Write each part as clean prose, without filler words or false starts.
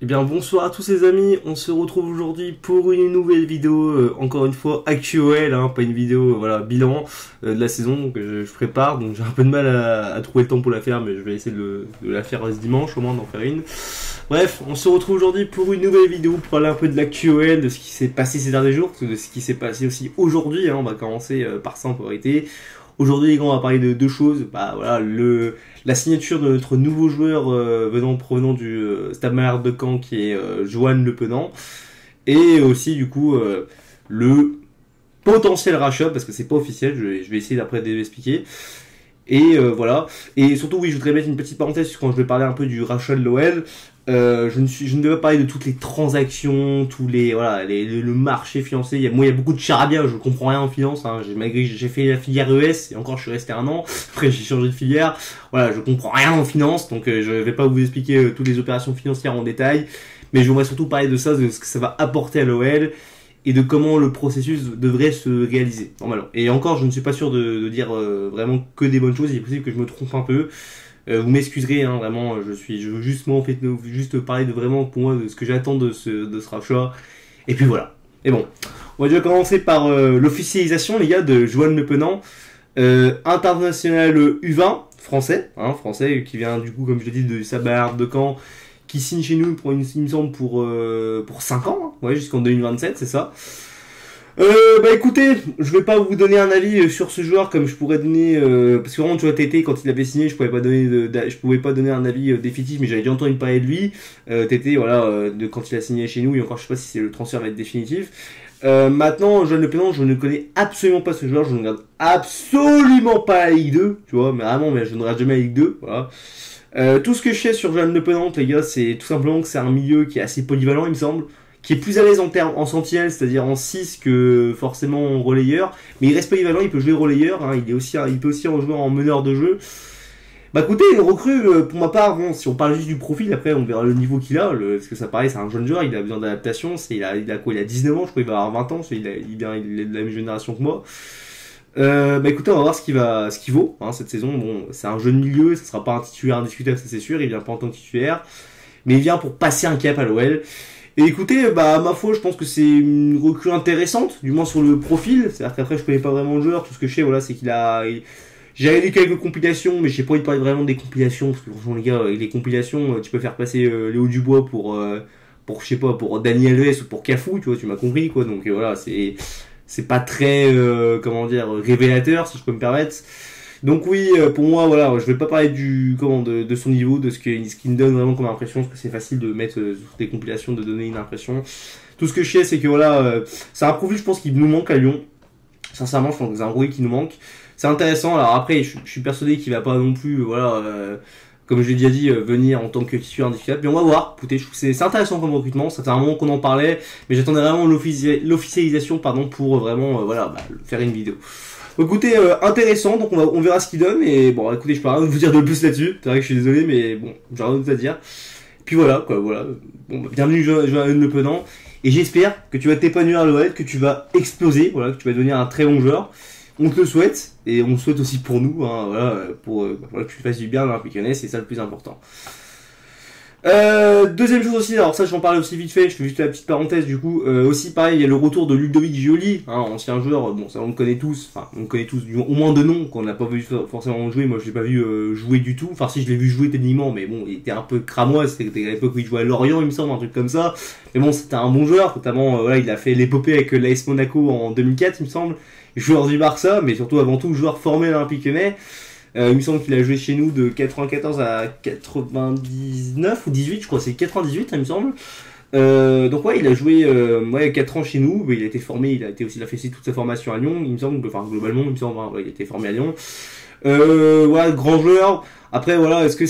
Eh bien bonsoir à tous les amis, on se retrouve aujourd'hui pour une nouvelle vidéo, encore une fois actuelle, hein, pas une vidéo voilà bilan de la saison que je prépare, donc j'ai un peu de mal à trouver le temps pour la faire, mais je vais essayer de la faire ce dimanche au moins d'en faire une. Bref, on se retrouve aujourd'hui pour une nouvelle vidéo pour parler un peu de l'actuel, de ce qui s'est passé ces derniers jours, de ce qui s'est passé aussi aujourd'hui, hein, on va commencer par ça en priorité. Aujourd'hui les gars, on va parler de deux choses, bah voilà, la signature de notre nouveau joueur provenant du Stade Malherbe de Caen qui est Johan Le Penant, et aussi du coup le potentiel rachat, parce que c'est pas officiel, je vais essayer d'après de l'expliquer. Et voilà, et surtout oui, je voudrais mettre une petite parenthèse quand je vais parler un peu du rachat de l'OL. Je ne vais pas parler de toutes les transactions, tous les voilà, le marché financier. Il y a beaucoup de charabia, je comprends rien en finance. Hein. J'ai fait la filière ES et encore je suis resté un an. Après j'ai changé de filière. Voilà, je comprends rien en finance, donc je vais pas vous expliquer toutes les opérations financières en détail. Mais je voudrais surtout parler de ça, de ce que ça va apporter à l'OL et de comment le processus devrait se réaliser normalement. Et encore, je ne suis pas sûr de dire vraiment que des bonnes choses. Il est possible que je me trompe un peu. Vous m'excuserez, hein, vraiment, je veux juste moi en fait juste parler de vraiment pour moi de ce que j'attends de ce rachat. Et puis voilà. Et bon, on va déjà commencer par l'officialisation les gars de Johan Le Penant, international U20 français, hein, français qui vient du coup comme je l'ai dit de Stade Malherbe de Caen, qui signe chez nous pour il me semble pour 5 ans, hein, ouais, jusqu'en 2027, c'est ça. Bah écoutez, je vais pas vous donner un avis sur ce joueur comme je pourrais donner parce que vraiment tu vois Tété quand il avait signé je pouvais pas donner un avis définitif, mais j'avais déjà entendu parler de lui. Tété voilà de quand il a signé chez nous, et encore je sais pas si le transfert va être définitif. Maintenant Johan Le Penant, je ne connais absolument pas ce joueur, je ne regarde absolument pas la Ligue 2, tu vois, mais vraiment mais je ne regarde jamais la Ligue 2, voilà. Tout ce que je sais sur Johan Le Penant les gars, c'est tout simplement que c'est un milieu qui est assez polyvalent il me semble, qui est plus à l'aise en sentinelle, c'est-à-dire en 6 que forcément en relayeur, mais il reste polyvalent, il peut jouer relayeur, hein, il peut aussi en jouer en meneur de jeu. Bah écoutez, recrue, pour ma part, bon, si on parle juste du profil, après on verra le niveau qu'il a, parce que ça paraît, c'est un jeune joueur, il a besoin d'adaptation, il a quoi, il a 19 ans, je crois, il va avoir 20 ans, il est de la même génération que moi. Bah écoutez, on va voir ce qu'il vaut, hein, cette saison. Bon, c'est un jeune milieu, ça sera pas un titulaire indiscutable, ça c'est sûr, il vient pas en tant que titulaire, mais il vient pour passer un cap à l'OL. Et écoutez, bah, ma foi, je pense que c'est une recrue intéressante, du moins sur le profil. C'est-à-dire qu'après, je connais pas vraiment le joueur. Tout ce que je sais, voilà, c'est j'ai lu quelques compilations, mais je sais pas, il parle vraiment des compilations, parce que franchement, les gars, avec les compilations, tu peux faire passer Léo Dubois je sais pas, pour Daniel Alves ou pour Cafou, tu vois, tu m'as compris, quoi. Donc, voilà, c'est pas très, comment dire, révélateur, si je peux me permettre. Donc oui, pour moi, voilà, je vais pas parler de son niveau, de ce qui me donne vraiment comme impression, parce que c'est facile de mettre sur des compilations, de donner une impression. Tout ce que je sais, c'est que voilà, c'est un profil, je pense, qui nous manque à Lyon. Sincèrement, je pense que c'est un profil qui nous manque. C'est intéressant. Alors après, je suis persuadé qu'il va pas non plus, voilà, comme je l'ai déjà dit, venir en tant que titulaire indiscutable. Mais on va voir. Écoutez, je trouve que c'est intéressant comme recrutement. Ça fait un moment qu'on en parlait, mais j'attendais vraiment l'officialisation, pardon, pour vraiment, voilà, bah, faire une vidéo. Écoutez, intéressant, donc on verra ce qu'il donne, et bon, écoutez, je peux rien vous dire de plus là-dessus, c'est vrai que je suis désolé, mais bon, j'ai rien d'autre à dire. Puis voilà, quoi, voilà. Bon, bah, bienvenue Johan Le Penant, et j'espère que tu vas t'épanouir à l'OL, que tu vas exploser, voilà, que tu vas devenir un très bon joueur. On te le souhaite, et on le souhaite aussi pour nous, hein, voilà, voilà, que tu fasses du bien dans l'Olympique Lyonnais, c'est ça le plus important. Deuxième chose aussi, alors ça j'en parlais aussi vite fait, je fais juste la petite parenthèse du coup, aussi pareil, il y a le retour de Ludovic Gioli, hein, ancien joueur, bon ça on le connaît tous, enfin on le connaît tous au moins de nom, qu'on n'a pas vu forcément jouer, moi je l'ai pas vu jouer du tout, enfin si je l'ai vu jouer techniquement, mais bon il était un peu cramois, c'était à l'époque où il jouait à Lorient il me semble, un truc comme ça, mais bon c'était un bon joueur, notamment voilà il a fait l'épopée avec l'AS Monaco en 2004 il me semble, joueur du Barça, mais surtout avant tout joueur formé à l'Olympique Lyonnais. Il me semble qu'il a joué chez nous de 94 à 99 ou 18, je crois, c'est 98, il me semble. Donc ouais, il a joué 4 ans chez nous, mais il a été formé, il a fait toute sa formation à Lyon, il me semble, enfin globalement, il me semble, hein, ouais, il a été formé à Lyon. Voilà, grand joueur. Après voilà, est-ce que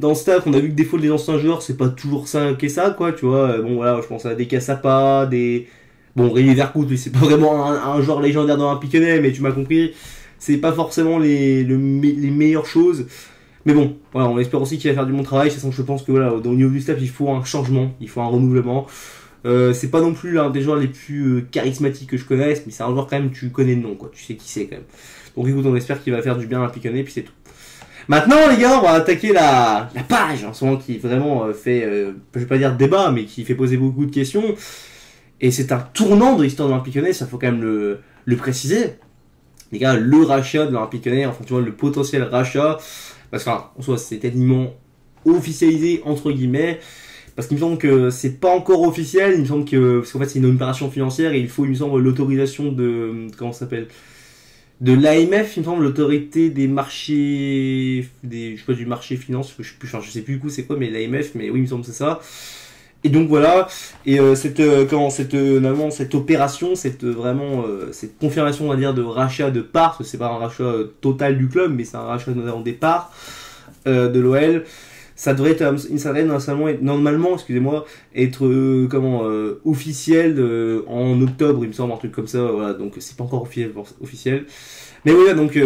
dans le staff, on a vu que des fois les anciens joueurs, c'est pas toujours ça qu'est ça, quoi, tu vois. Bon voilà, je pense à des Cassapa, bon Rémi Vercoute, lui c'est pas vraiment un joueur légendaire dans l'Olympique Lyonnais, mais tu m'as compris. C'est pas forcément les meilleures choses, mais bon, voilà, on espère aussi qu'il va faire du bon travail. Je pense que voilà, au niveau du staff, il faut un changement, il faut un renouvellement. C'est pas non plus l'un des joueurs les plus charismatiques que je connaisse, mais c'est un joueur quand même, tu connais le nom, quoi, tu sais qui c'est quand même. Donc écoute, on espère qu'il va faire du bien à l'Olympique Lyonnais, puis c'est tout. Maintenant, les gars, on va attaquer la page, en ce moment, qui vraiment fait, je vais pas dire débat, mais qui fait poser beaucoup de questions. Et c'est un tournant de l'histoire de l'Olympique Lyonnais, ça faut quand même le préciser. Les gars, le rachat de l'Olympique Lyonnais, enfin, tu vois, le potentiel rachat, parce que, enfin, en soi, c'est tellement officialisé, entre guillemets, parce qu'il me semble que c'est pas encore officiel, il me semble que, parce qu'en fait, c'est une opération financière et il faut, il me semble, l'autorisation de, comment ça s'appelle? De l'AMF, il me semble, l'autorité des marchés, je sais pas, du marché finance, je sais plus du coup c'est quoi, mais l'AMF, mais oui, il me semble que c'est ça. Et donc voilà, et cette opération, cette confirmation, on va dire, de rachat de parts, parce que c'est pas un rachat total du club, mais c'est un rachat notamment des parts de l'OL. Ça devrait normalement, excusez-moi, être officiel en octobre, il me semble, un truc comme ça. Voilà, donc c'est pas encore officiel. Mais voilà, donc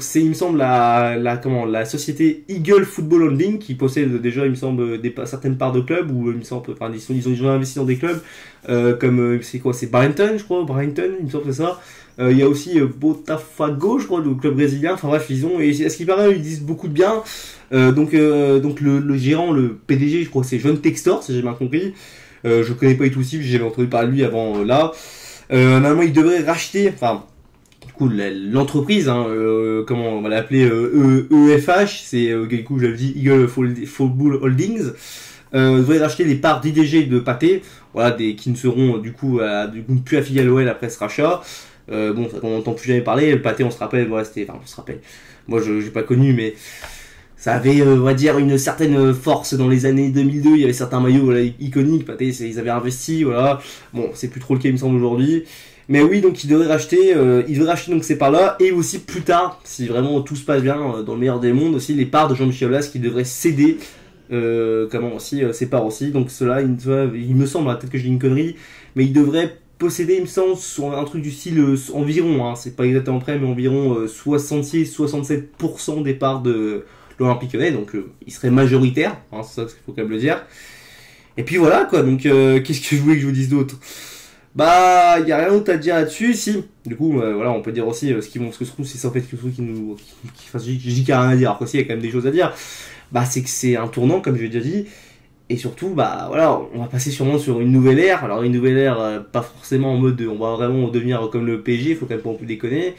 c'est, il me semble, la société Eagle Football Holding qui possède déjà, il me semble, certaines parts de clubs, ou il me semble, enfin, ils ont investi dans des clubs comme c'est quoi, c'est Brighton, je crois, Brighton, il me semble que c'est ça. Il y a aussi Botafogo, je crois, le club brésilien. Enfin bref, ils ont, et à ce qui paraît, ils disent beaucoup de bien. Donc le gérant, le PDG, je crois que c'est John Textor, si j'ai bien compris. Je connais pas du tout aussi, j'ai entendu parler de lui avant là. Normalement, il devrait racheter, enfin, du coup, l'entreprise, hein, comment on va l'appeler, EFH, c'est, du coup, je l'avais dit, Eagle Football Holdings. Devrait racheter les parts d'IDG de Pathé, voilà, qui ne seront du coup plus affiliés à l'OL après ce rachat. Bon, on n'entend plus jamais parler. Le Pathé, on se rappelle, voilà, on se rappelle. Moi, je n'ai pas connu, mais ça avait, on va dire, une certaine force dans les années 2002. Il y avait certains maillots, voilà, iconiques. Pathé, ils avaient investi, voilà. Bon, c'est plus trop le cas, il me semble, aujourd'hui. Mais oui, donc il devrait racheter donc ces parts-là, et aussi plus tard, si vraiment tout se passe bien, dans le meilleur des mondes, aussi les parts de Jean-Michel Aulas qui devrait céder. Ses parts aussi. Donc cela, il me semble, peut-être que je dis une connerie, mais il devrait posséder, il me semble, un truc du style environ, hein, c'est pas exactement près, mais environ 66-67% des parts de l'Olympique Lyonnais, donc il serait majoritaire, hein, c'est ça qu'il faut quand même le dire. Et puis voilà quoi, donc qu'est-ce que je voulais que je vous dise d'autre? Bah, il y a rien d'autre à dire là-dessus, si. Du coup, voilà, on peut dire aussi ce que je trouve, c'est ça en fait quelque chose je dis qu'il n'y a rien à dire, alors qu'aussi il y a quand même des choses à dire. Bah, c'est que c'est un tournant, comme je l'ai déjà dit. Et surtout, bah voilà, on va passer sûrement sur une nouvelle ère. Alors une nouvelle ère, pas forcément en mode on va vraiment devenir comme le PSG, il faut quand même pas en plus déconner.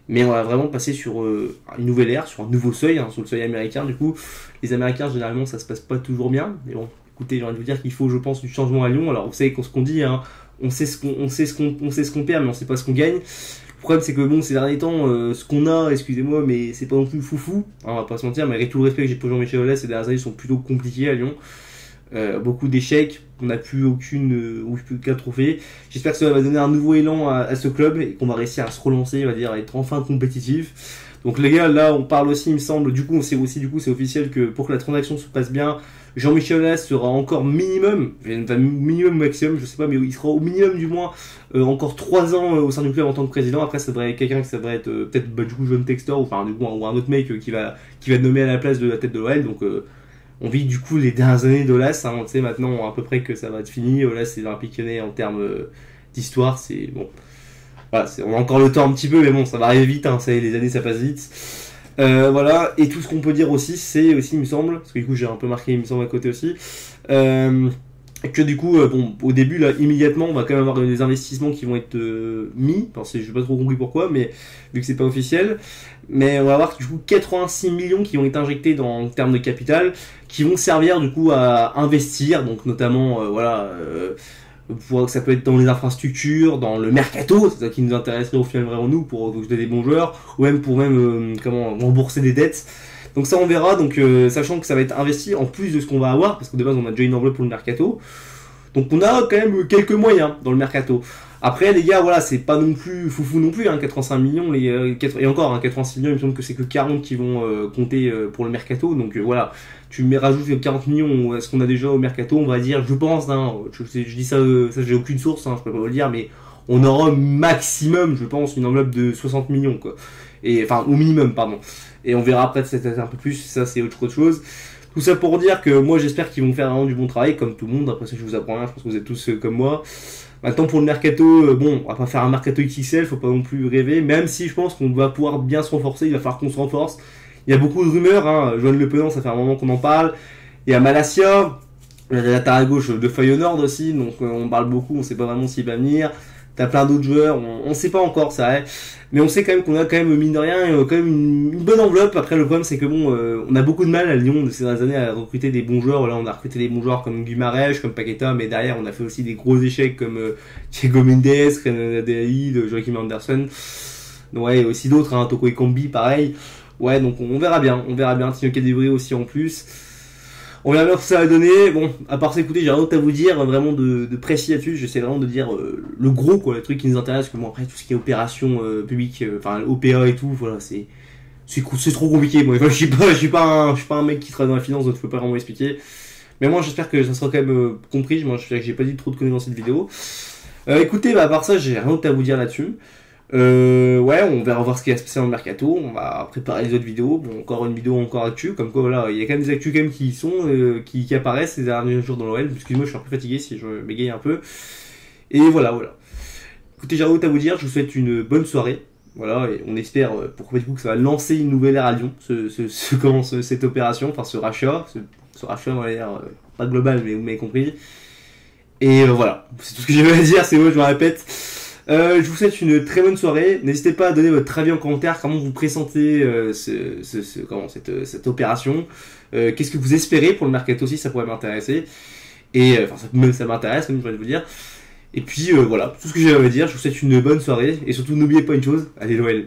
Mais on va vraiment passer sur une nouvelle ère, sur un nouveau seuil, hein, sur le seuil américain. Du coup, les Américains, généralement, ça se passe pas toujours bien. Mais bon, écoutez, j'ai envie de vous dire qu'il faut, je pense, du changement à Lyon. Alors vous savez ce qu'on dit, hein, on sait ce qu'on perd, mais on sait pas ce qu'on gagne. Le problème, c'est que bon, ces derniers temps, ce qu'on a, excusez-moi, mais c'est pas non plus foufou, hein, on va pas se mentir, malgré tout le respect que j'ai pour Jean-Michel Aulas, ces dernières années sont plutôt compliquées à Lyon. Beaucoup d'échecs, on n'a plus aucun trophée. J'espère que ça va donner un nouveau élan à ce club et qu'on va réussir à se relancer, on va dire, à être enfin compétitif. Donc les gars, là on parle aussi, il me semble, c'est officiel que pour que la transaction se passe bien, Jean-Michel Aulas sera encore minimum maximum, je sais pas, mais il sera au minimum du moins encore 3 ans au sein du club en tant que président. Après ça devrait être quelqu'un qui devrait être peut-être du coup John Textor ou un autre mec qui va être nommé à la place de la tête de l'OL. Donc on vit du coup les dernières années d'Aulas, hein, on sait maintenant à peu près que ça va être fini. Aulas c'est l'Olympique Lyonnais en termes d'histoire, c'est bon. Voilà, on a encore le temps un petit peu, mais bon, ça va arriver vite, hein, les années ça passe vite. Voilà, et tout ce qu'on peut dire aussi, c'est aussi, il me semble, parce que du coup j'ai un peu marqué, il me semble, à côté aussi, que du coup, bon, au début, là, immédiatement, on va quand même avoir des investissements qui vont être mis, enfin, je n'ai pas trop compris pourquoi, mais vu que c'est pas officiel, mais on va avoir du coup 86 millions qui vont être injectés en termes de capital, qui vont servir du coup à investir, donc notamment, ça peut être dans les infrastructures, dans le mercato, c'est ça qui nous intéresserait au final vraiment nous, pour recruter des bons joueurs, ou même pour rembourser des dettes. Donc ça on verra, donc sachant que ça va être investi en plus de ce qu'on va avoir, parce que de base on a déjà une enveloppe pour le mercato. Donc on a quand même quelques moyens dans le mercato. Après les gars, voilà, c'est pas non plus foufou non plus, hein, 85 millions, et encore, hein, 86 millions, il me semble que c'est que 40 qui vont compter pour le mercato, donc voilà, rajoutes 40 millions à ce qu'on a déjà au mercato, on va dire, je pense, hein, je dis ça j'ai aucune source, hein, je peux pas vous le dire, mais on aura maximum, je pense, une enveloppe de 60 millions, quoi. Et, enfin, au minimum, pardon. Et on verra après peut-être un peu plus, ça c'est autre chose. Tout ça pour dire que moi j'espère qu'ils vont faire vraiment du bon travail, comme tout le monde, après ça je vous apprends rien, je pense que vous êtes tous comme moi. Maintenant pour le mercato, bon, on va pas faire un mercato XXL, faut pas non plus rêver, même si je pense qu'on va pouvoir bien se renforcer, il va falloir qu'on se renforce. Il y a beaucoup de rumeurs, hein. Joan Le Penant, ça fait un moment qu'on en parle. Il y a Malacia, il y a la latéral à gauche de Feyenoord aussi, donc on parle beaucoup, on sait pas vraiment s'il va venir. T'as plein d'autres joueurs, on sait pas encore, c'est vrai. Mais on sait quand même qu'on a quand même, mine de rien, quand même une bonne enveloppe. Après, le problème, c'est que bon, on a beaucoup de mal à Lyon de ces dernières années à recruter des bons joueurs. Là, on a recruté des bons joueurs comme Guimarães, comme Paqueta, mais derrière, on a fait aussi des gros échecs comme Thiago Mendes, Renan Adélaïde, Joachim Anderson. Donc, ouais, et aussi d'autres, hein, Toko Ekambi, pareil. Ouais, donc on verra bien, Tino Kadewere aussi en plus. On verra bien ce que ça va donner. Bon, à part s'écouter, j'ai rien d'autre à vous dire, vraiment de précis là-dessus. J'essaie vraiment de dire le gros, quoi, le truc qui nous intéresse. Que bon, après, tout ce qui est opération publique, enfin, OPA et tout, voilà, c'est trop compliqué. Moi, enfin, je suis pas un mec qui travaille dans la finance, donc je peux pas vraiment expliquer. Mais moi, j'espère que ça sera quand même compris. Moi, j'espère que j'ai pas dit trop de conneries dans cette vidéo. Écoutez, bah, à part ça, j'ai rien d'autre à vous dire là-dessus. Ouais, on va voir ce qui va se passer dans le mercato. On va préparer les autres vidéos. Bon, encore une vidéo encore actu. Comme quoi, voilà, il y a quand même des actus quand même qui sont, qui apparaissent ces derniers jours dans l'OL. Excuse-moi, je suis un peu fatigué si je bégaye un peu. Et voilà. Écoutez, j'ai rien d'autre à vous dire. Je vous souhaite une bonne soirée. Voilà, et on espère pour Facebook que ça va lancer une nouvelle ère à Lyon. Cette opération, enfin ce rachat. Ce rachat, on va dire, pas global, mais vous m'avez compris. Et voilà, c'est tout ce que j'avais à dire. C'est moi, je me répète. Je vous souhaite une très bonne soirée. N'hésitez pas à donner votre avis en commentaire. Comment vous pressentez cette opération. Qu'est-ce que vous espérez pour le mercato aussi, ça pourrait m'intéresser. Et enfin, ça m'intéresse, même je vais vous dire. Et puis voilà, tout ce que j'ai à vous dire. Je vous souhaite une bonne soirée. Et surtout, n'oubliez pas une chose, allez l'OL.